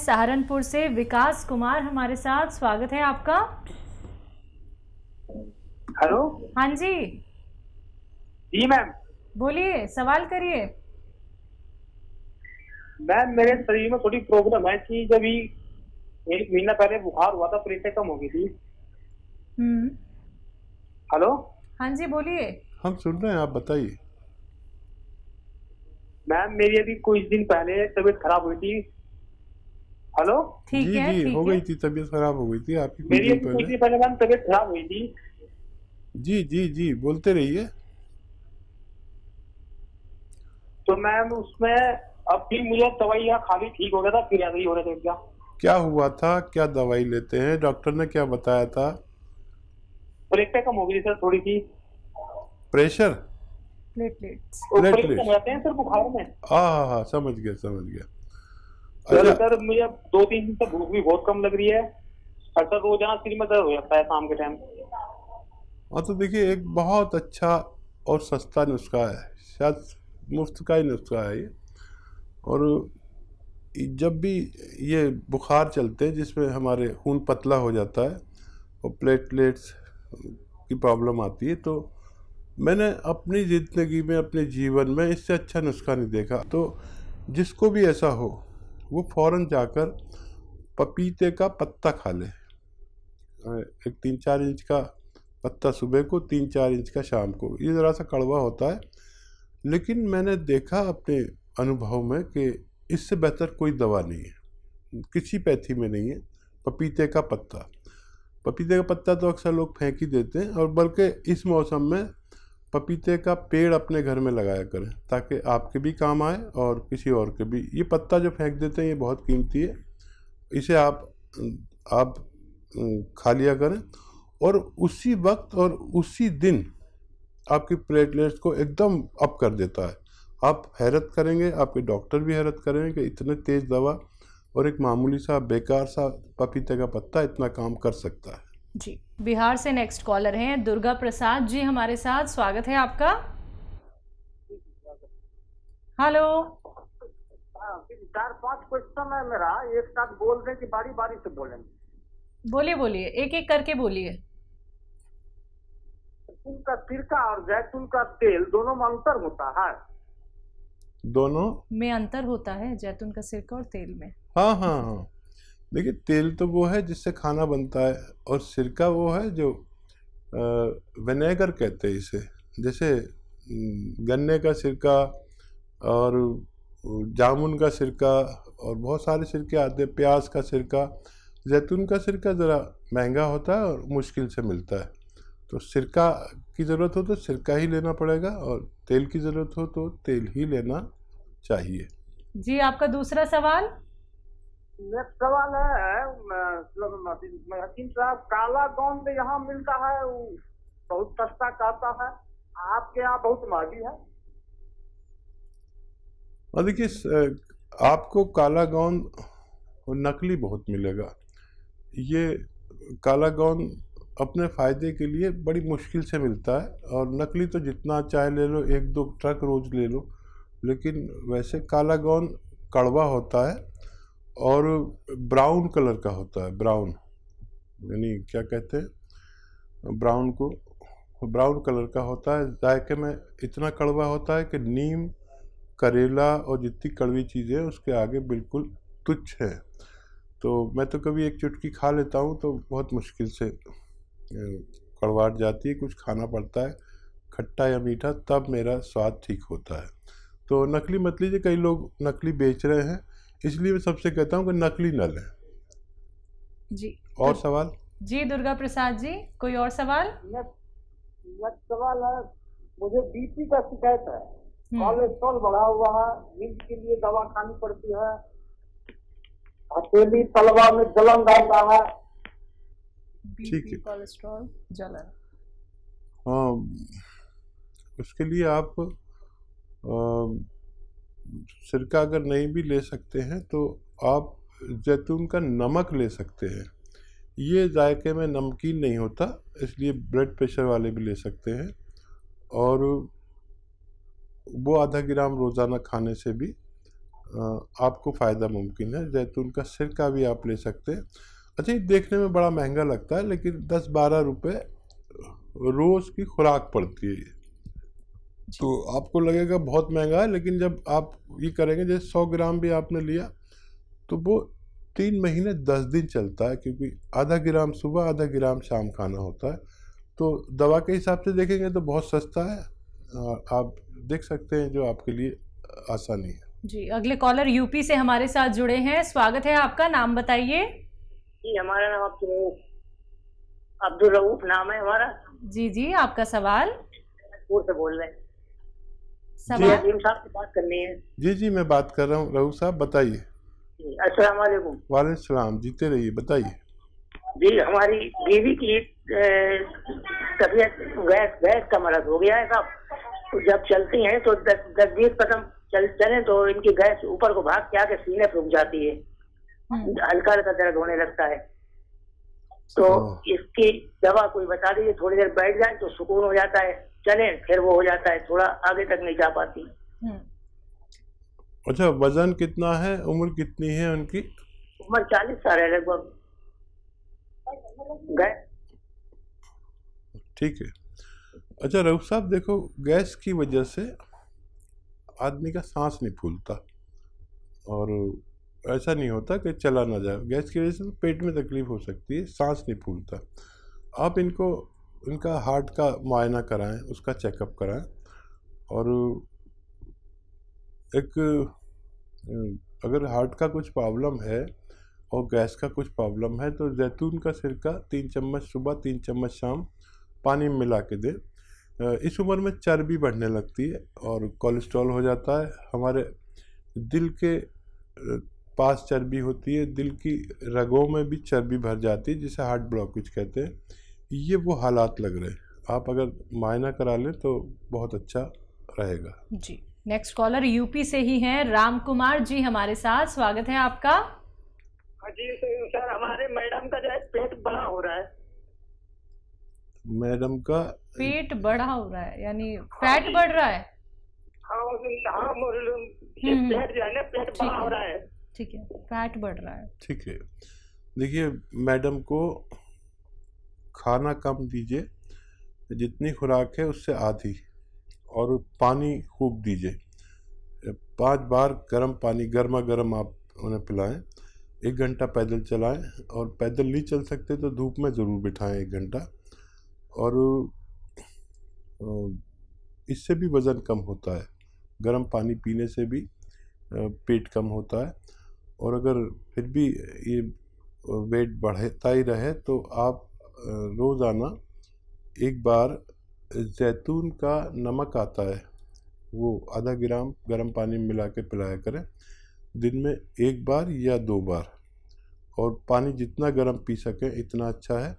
सहारनपुर से विकास कुमार हमारे साथ, स्वागत है आपका। हेलो। हाँ जी जी मैम। बोलिए, सवाल करिए। मैम मेरे शरीर में थोड़ी प्रॉब्लम है कि जब ही 1 महीना पहले बुखार हुआ था, प्रेशर कम हो गई थी। हेलो। हाँ जी बोलिए। हम सुन रहे हैं, आप बताइए। मैम मेरी अभी कुछ दिन पहले तबीयत खराब हुई थी। हेलो। ठीक जी है जी, ठीक हो है। गई थी, तबीयत खराब हो गई थी आपकी कुछ मेरी दिन अभी कुछ पहले। दिन पहले मैम तबीयत खराब हुई थी। जी जी जी, बोलते रहिए। तो मैम उसमें अब फिर मुझे दवाइयाँ खाली ठीक हो गया था, फिर ऐसा ही हो रहा था क्या? क्या हुआ था, क्या दवाई लेते हैं, डॉक्टर ने क्या बताया था? प्रेशर कम हो गई सर थोड़ी सी। Pressure, platelets. वो प्रेशर कम हो प्लेटलेट्स। जाते हैं सर बुखार में। हाँ, समझ गया समझ गया। सर अच्छा, सर मुझे 2-3 दिन से भूख भी बहुत कम लग रही है। और सर रोजाना सिर में दर्द हो जाता है शाम के टाइम। हाँ तो देखिए, एक बहुत अच्छा और सस्ता नुस्खा है, शायद मुफ्त का ही नुस्खा है ये। और जब भी ये बुखार चलते हैं जिसमें हमारे खून पतला हो जाता है और प्लेटलेट्स की प्रॉब्लम आती है, तो मैंने अपनी ज़िंदगी में, अपने जीवन में इससे अच्छा नुस्खा नहीं देखा। तो जिसको भी ऐसा हो वो फ़ौरन जाकर पपीते का पत्ता खा ले। एक 3-4 इंच का पत्ता सुबह को, 3-4 इंच का शाम को। ये ज़रा सा कड़वा होता है, लेकिन मैंने देखा अपने अनुभव में कि इससे बेहतर कोई दवा नहीं है, किसी पैथी में नहीं है। पपीते का पत्ता, पपीते का पत्ता तो अक्सर लोग फेंक ही देते हैं, और बल्कि इस मौसम में पपीते का पेड़ अपने घर में लगाया करें ताकि आपके भी काम आए और किसी और के भी। ये पत्ता जो फेंक देते हैं ये बहुत कीमती है, इसे आप खा लिया करें, और उसी वक्त और उसी दिन आपकी प्लेटलेट्स को एकदम अप कर देता है। आप हैरत करेंगे, आपके डॉक्टर भी हैरत करेंगे कि इतने तेज़ दवा और एक मामूली सा बेकार सा पपीते का पत्ता इतना काम कर सकता है। जी, बिहार से नेक्स्ट कॉलर हैं दुर्गा प्रसाद जी हमारे साथ, स्वागत है आपका। हेलो। 4-5 क्वेश्चन है मेरा, एक साथ बोल दें कि बारी बारी से बोलेंगे? बोलिए बोलिए, एक एक करके बोलिए। जैतून का सिरका और जैतून का तेल दोनों में अंतर होता है? दोनों में अंतर होता है, जैतून का सिरका और तेल में। हाँ, देखिए, तेल तो वो है जिससे खाना बनता है, और सिरका वो है जो विनेगर कहते हैं इसे। जैसे गन्ने का सिरका और जामुन का सिरका और बहुत सारे सिरके आते हैं, प्याज का सिरका। जैतून का सिरका ज़रा महंगा होता है और मुश्किल से मिलता है, तो सिरका की ज़रूरत हो तो सिरका ही लेना पड़ेगा, और तेल की ज़रूरत हो तो तेल ही लेना चाहिए। जी, आपका दूसरा सवाल। नेक्स्ट सवाल है हकीम साहब, काला गोंद यहाँ मिलता है, वो बहुत सस्ता कहता है, आपके यहाँ बहुत महंगी है? और देखिए, आपको काला गोंद नकली बहुत मिलेगा। ये काला गोंद अपने फ़ायदे के लिए बड़ी मुश्किल से मिलता है, और नकली तो जितना चाहे ले लो, 1-2 ट्रक रोज़ ले लो। लेकिन वैसे काला गोंद कड़वा होता है और ब्राउन कलर का होता है। ब्राउन यानी क्या कहते हैं ब्राउन को, ब्राउन कलर का होता है। जायके में इतना कड़वा होता है कि नीम, करेला और जितनी कड़वी चीज़ें उसके आगे बिल्कुल तुच्छ है। तो मैं तो कभी एक चुटकी खा लेता हूँ तो बहुत मुश्किल से कड़वाहट जाती है, कुछ खाना पड़ता है खट्टा या मीठा, तब मेरा स्वाद ठीक होता है। तो नकली मत लीजिए, कई लोग नकली बेच रहे हैं, इसलिए मैं सबसे कहता हूँ कि नकली न लें। जी, और सवाल? जी दुर्गा प्रसाद जी, कोई और सवाल? नेक्स्ट सवाल है, मुझे बीपी का शिकायत है, कोलेस्ट्रॉल बढ़ा हुआ है, नींद के लिए दवा खानी पड़ती है, हथेली तलवा में जलन रहता है। ठीक है, कोलेस्ट्रॉल, जलन। हाँ, उसके लिए आप सिरका अगर नहीं भी ले सकते हैं तो आप जैतून का नमक ले सकते हैं। ये जायके में नमकीन नहीं होता, इसलिए ब्लड प्रेशर वाले भी ले सकते हैं, और वो आधा ग्राम रोज़ाना खाने से भी आपको फ़ायदा मुमकिन है। जैतून का सिरका भी आप ले सकते हैं। अच्छा, ये देखने में बड़ा महंगा लगता है, लेकिन 10-12 रुपये रोज़ की खुराक पड़ती है ये। तो आपको लगेगा बहुत महंगा है, लेकिन जब आप ये करेंगे, जैसे 100 ग्राम भी आपने लिया तो वो 3 महीने 10 दिन चलता है, क्योंकि आधा ग्राम सुबह आधा ग्राम शाम खाना होता है। तो दवा के हिसाब से देखेंगे तो बहुत सस्ता है, आप देख सकते हैं, जो आपके लिए आसानी है। जी, अगले कॉलर यूपी से हमारे साथ जुड़े हैं। स्वागत है आपका, नाम बताइए। जी, हमारा नाम अब्दुल रऊफ नाम है हमारा। जी जी, आपका सवाल। पूर से बोल रहे हैं। सवाल हकीम साहब से बात करनी है। जी जी, मैं बात कर रहा हूँ। रऊफ साहब बताइए। अस्सलाम वालेकुम। वालेकुम सलाम, जीते रहिए, बताइए। जी, हमारी बीवी की तबीयत गैस का मरज हो गया है साहब। तो जब चलती हैं तो 10-20 कदम चले तो इनकी गैस ऊपर को भाग के आके सीने पे रुक जाती है, हल्का हल्का दर्द होने लगता है। तो इसकी दवा कोई बता दीजिए, थोड़ी देर बैठ जाए तो सुकून हो जाता है, चले फिर वो हो जाता है, थोड़ा आगे तक नहीं जा पाती। अच्छा, वजन कितना है, उम्र कितनी है उनकी? उम्र 40 साल है लगभग। ठीक है। अच्छा रऊफ साहब, देखो, गैस की वजह से आदमी का सांस नहीं फूलता, और ऐसा नहीं होता कि चला ना जाए। गैस की वजह से पेट में तकलीफ हो सकती है, सांस नहीं फूलता। आप इनका हार्ट का मुआयना कराएं, उसका चेकअप कराएं, और अगर हार्ट का कुछ प्रॉब्लम है और गैस का कुछ प्रॉब्लम है तो जैतून का सिरका 3 चम्मच सुबह 3 चम्मच शाम पानी में मिला के दे। इस उम्र में चर्बी बढ़ने लगती है और कोलेस्ट्रॉल हो जाता है। हमारे दिल के पास चर्बी होती है, दिल की रगों में भी चर्बी भर जाती है, जिसे हार्ट ब्लॉकेज कहते हैं। ये वो हालात लग रहे हैं। आप अगर मुआयना करा लें तो बहुत अच्छा रहेगा। जी, नेक्स्ट कॉलर यूपी से ही हैं, राम कुमार जी हमारे साथ। स्वागत है आपका। जी सर, हमारे मैडम का जो है पेट बड़ा हो रहा है। मैडम का पेट बड़ा हो रहा है, यानी फैट बढ़ रहा है? हाँ, पेट जो है ना, पेट बड़ा हो रहा है। ठीक है, फैट बढ़ रहा है। ठीक है। देखिए, मैडम को खाना कम दीजिए, जितनी खुराक है उससे आधी, और पानी खूब दीजिए। 5 बार गर्म पानी, गर्मा गर्म आप उन्हें पिलाएं। 1 घंटा पैदल चलाएं, और पैदल नहीं चल सकते तो धूप में ज़रूर बिठाएं 1 घंटा। और इससे भी वज़न कम होता है, गर्म पानी पीने से भी पेट कम होता है। और अगर फिर भी ये वेट बढ़ता ही रहे तो आप रोज़ाना 1 बार जैतून का नमक आता है, वो आधा ग्राम गर्म पानी में मिला के पिलाया करें, दिन में 1 बार या 2 बार। और पानी जितना गर्म पी सकें इतना अच्छा है,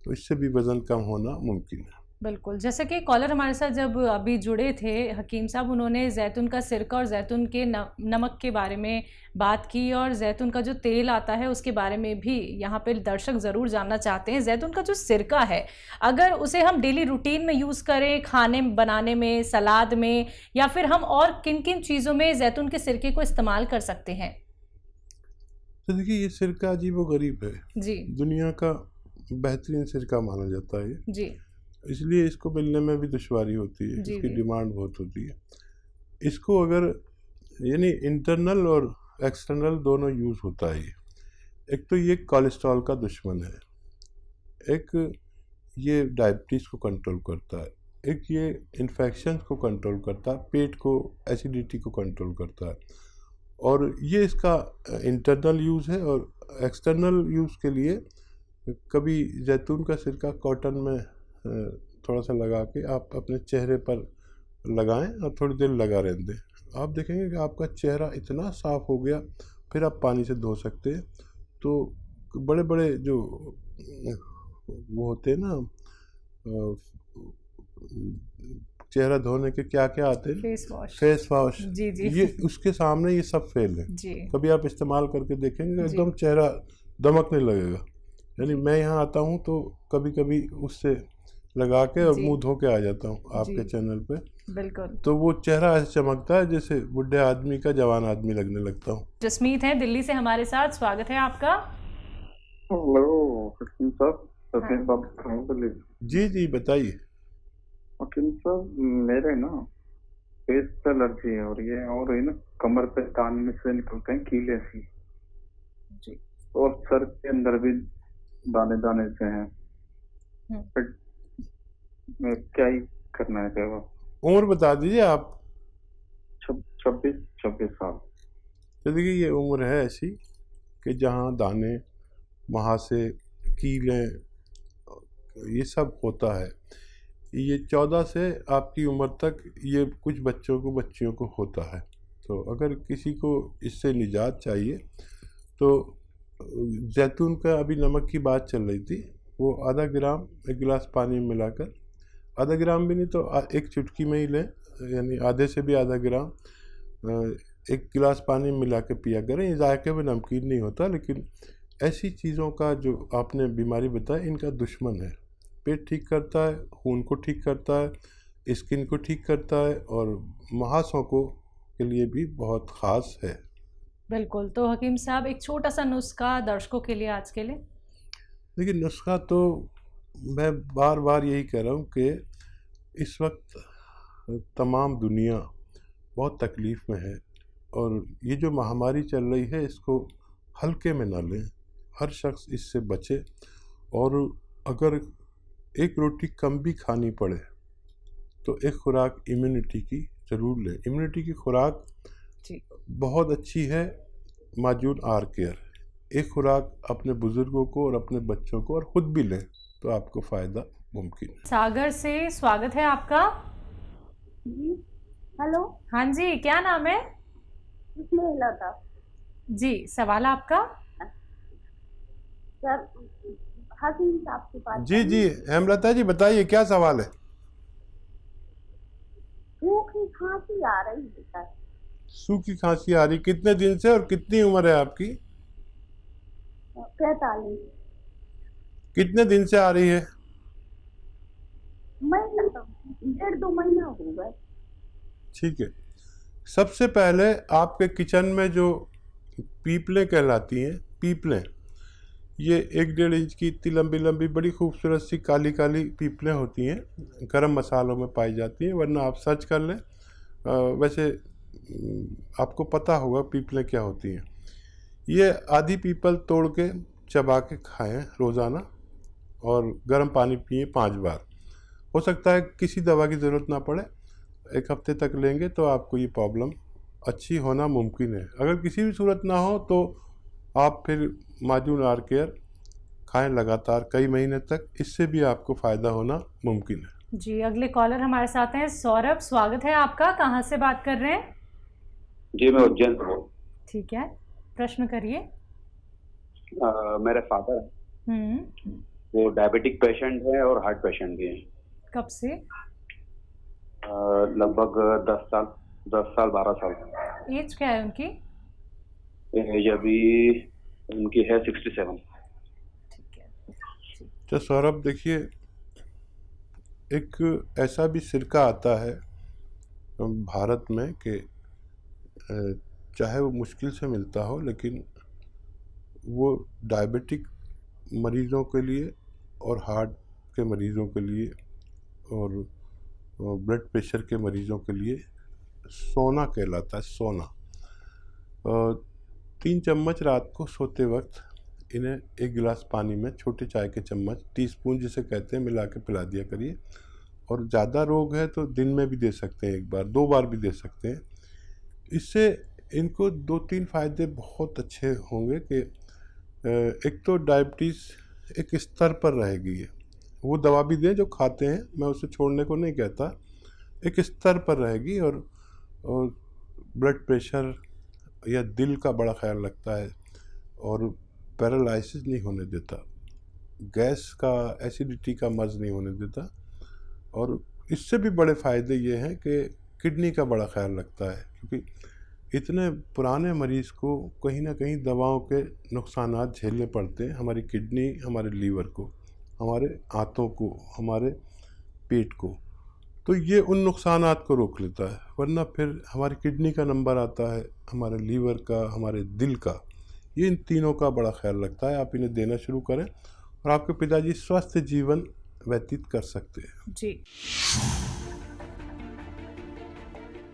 तो इससे भी वज़न कम होना मुमकिन है। बिल्कुल, जैसे कि कॉलर हमारे साथ जब अभी जुड़े थे हकीम साहब, उन्होंने जैतून का सिरका और जैतून के नमक के बारे में बात की, और जैतून का जो तेल आता है उसके बारे में भी यहाँ पे दर्शक ज़रूर जानना चाहते हैं। जैतून का जो सिरका है, अगर उसे हम डेली रूटीन में यूज़ करें, खाने बनाने में, सलाद में, या फिर हम और किन किन चीज़ों में जैतून के सिरके को इस्तेमाल कर सकते हैं? तो देखिए, ये सिरका अजीबोगरीब है जी, दुनिया का बेहतरीन सिरका माना जाता है जी, इसलिए इसको मिलने में भी दुश्वारी होती है, जी, इसकी जी। डिमांड बहुत होती है। इसको अगर यानी इंटरनल और एक्सटर्नल दोनों यूज़ होता है। एक तो ये कोलेस्ट्रॉल का दुश्मन है, एक ये डायबिटीज़ को कंट्रोल करता है, एक ये इन्फेक्शन को कंट्रोल करता है, पेट को, एसिडिटी को कंट्रोल करता है। और ये इसका इंटरनल यूज़ है। और एक्सटर्नल यूज़ के लिए कभी जैतून का सिरका कॉटन में थोड़ा सा लगा के आप अपने चेहरे पर लगाएं और थोड़ी देर लगा रहने दें। आप देखेंगे कि आपका चेहरा इतना साफ़ हो गया, फिर आप पानी से धो सकते हैं। तो बड़े बड़े जो वो होते हैं ना, चेहरा धोने के क्या क्या आते हैं, फेस वॉश, जी जी, ये उसके सामने ये सब फेल है। जी, कभी आप इस्तेमाल करके देखेंगे, एकदम चेहरा दमकने लगेगा। यानी मैं यहाँ आता हूँ तो कभी कभी उससे लगा के और जी। मुंह धो के आ जाता हूँ आपके जी। चैनल पे, बिल्कुल। तो वो चेहरा ऐसे चमकता है जैसे बुढ़े आदमी का जवान आदमी लगने लगता हूँ। जसमीत है दिल्ली से हमारे साथ, स्वागत है आपका। हेलो हकीम साहब, हाँ। दिल्ली। जी जी बताइए। हकीम साहब, मेरे ना फेस पे एलर्जी है और ये और है ना कमर पे कान से निकलते हैं कीले सी, जी। और सर के अंदर भी दाने दाने से हैं। फिर मैं क्या ही करना है क्या? उम्र बता दीजिए आप। 26 साल। तो देखिए ये उम्र है ऐसी कि जहाँ दाने, वहाँ से कीलें, ये सब होता है। ये 14 से आपकी उम्र तक ये कुछ बच्चों को बच्चियों को होता है। तो अगर किसी को इससे निजात चाहिए तो जैतून का, अभी नमक की बात चल रही थी, वो आधा ग्राम एक गिलास पानी में मिलाकर, आधा ग्राम भी नहीं तो एक चुटकी में ही लें, यानी आधे से भी आधा ग्राम एक गिलास पानी में मिला के पिया करें। ये जायके में नमकीन नहीं होता, लेकिन ऐसी चीज़ों का जो आपने बीमारी बताई इनका दुश्मन है। पेट ठीक करता है, खून को ठीक करता है, स्किन को ठीक करता है, और महासों को के लिए भी बहुत ख़ास है। बिल्कुल। तो हकीम साहब एक छोटा सा नुस्खा दर्शकों के लिए आज के लिए। देखिए नुस्खा तो मैं बार बार यही कह रहा हूँ कि इस वक्त तमाम दुनिया बहुत तकलीफ़ में है, और ये जो महामारी चल रही है इसको हल्के में ना लें, हर शख्स इससे बचे। और अगर एक रोटी कम भी खानी पड़े तो एक खुराक इम्यूनिटी की ज़रूर लें। इम्यूनिटी की खुराक जी। बहुत अच्छी है, माजून आर केयर। एक खुराक अपने बुज़ुर्गों को और अपने बच्चों को और ख़ुद भी लें तो आपको फ़ायदा मुमकिन है। सागर से स्वागत है आपका। जी हेलो। हाँ जी, क्या नाम है? लता। जी, सवाल आपका। सर हकीम साहब के पास। जी जी हेमलता जी बताइए क्या सवाल है? सूखी खांसी आ रही है सर। सूखी खांसी आ रही, कितने दिन से और कितनी उम्र है आपकी? 45। कितने दिन से आ रही है? महीना 1.5-2 महीना हो गए। ठीक है, सबसे पहले आपके किचन में जो पीपलें कहलाती हैं, पीपलें, ये 1-1.5 इंच की इतनी लंबी लंबी बड़ी खूबसूरत सी काली काली पीपलें होती हैं, गरम मसालों में पाई जाती हैं, वरना आप सर्च कर लें। वैसे आपको पता होगा पीपलें क्या होती हैं। ये आधी पीपल तोड़ के चबा के खाएं रोज़ाना, और गर्म पानी पिए 5 बार। हो सकता है किसी दवा की ज़रूरत ना पड़े, 1 हफ्ते तक लेंगे तो आपको ये प्रॉब्लम अच्छी होना मुमकिन है। अगर किसी भी सूरत ना हो तो आप फिर माजून आर केयर खाएं लगातार कई महीने तक, इससे भी आपको फ़ायदा होना मुमकिन है। जी, अगले कॉलर हमारे साथ हैं सौरभ, स्वागत है आपका। कहाँ से बात कर रहे हैं? जी मैं उज्जैन से हूँ। ठीक है, प्रश्न करिए। मेरे फादर हैं, वो डायबिटिक पेशेंट है और हार्ट पेशेंट भी हैं। कब से? लगभग 10 साल 12 साल। एज क्या है उनकी? एज अभी उनकी है 67। ठीक है। तो सौरभ देखिए, एक ऐसा भी सिरका आता है भारत में कि चाहे वो मुश्किल से मिलता हो, लेकिन वो डायबिटिक मरीज़ों के लिए और हार्ट के मरीज़ों के लिए और ब्लड प्रेशर के मरीज़ों के लिए सोना कहलाता है, सोना। 3 चम्मच रात को सोते वक्त इन्हें 1 गिलास पानी में छोटे चाय के चम्मच, टीस्पून जिसे कहते हैं, मिला के पिला दिया करिए। और ज़्यादा रोग है तो दिन में भी दे सकते हैं, 1 बार 2 बार भी दे सकते हैं। इससे इनको 2-3 फ़ायदे बहुत अच्छे होंगे कि एक तो डायबिटीज़ एक स्तर पर रहेगी। है वो दवा भी दें जो खाते हैं, मैं उसे छोड़ने को नहीं कहता, एक स्तर पर रहेगी। और ब्लड प्रेशर या दिल का बड़ा ख्याल रखता है, और पैरालिसिस नहीं होने देता, गैस का, एसिडिटी का मर्ज़ नहीं होने देता। और इससे भी बड़े फ़ायदे ये हैं कि किडनी का बड़ा ख्याल रखता है, क्योंकि इतने पुराने मरीज़ को कहीं ना कहीं दवाओं के नुकसानात झेलने पड़ते हैं। हमारी किडनी, हमारे लीवर को, हमारे आंतों को, हमारे पेट को, तो ये उन नुकसानात को रोक लेता है। वरना फिर हमारी किडनी का नंबर आता है, हमारे लीवर का, हमारे दिल का, ये इन तीनों का बड़ा ख्याल रखता है। आप इन्हें देना शुरू करें और आपके पिताजी स्वस्थ जीवन व्यतीत कर सकते हैं। जी।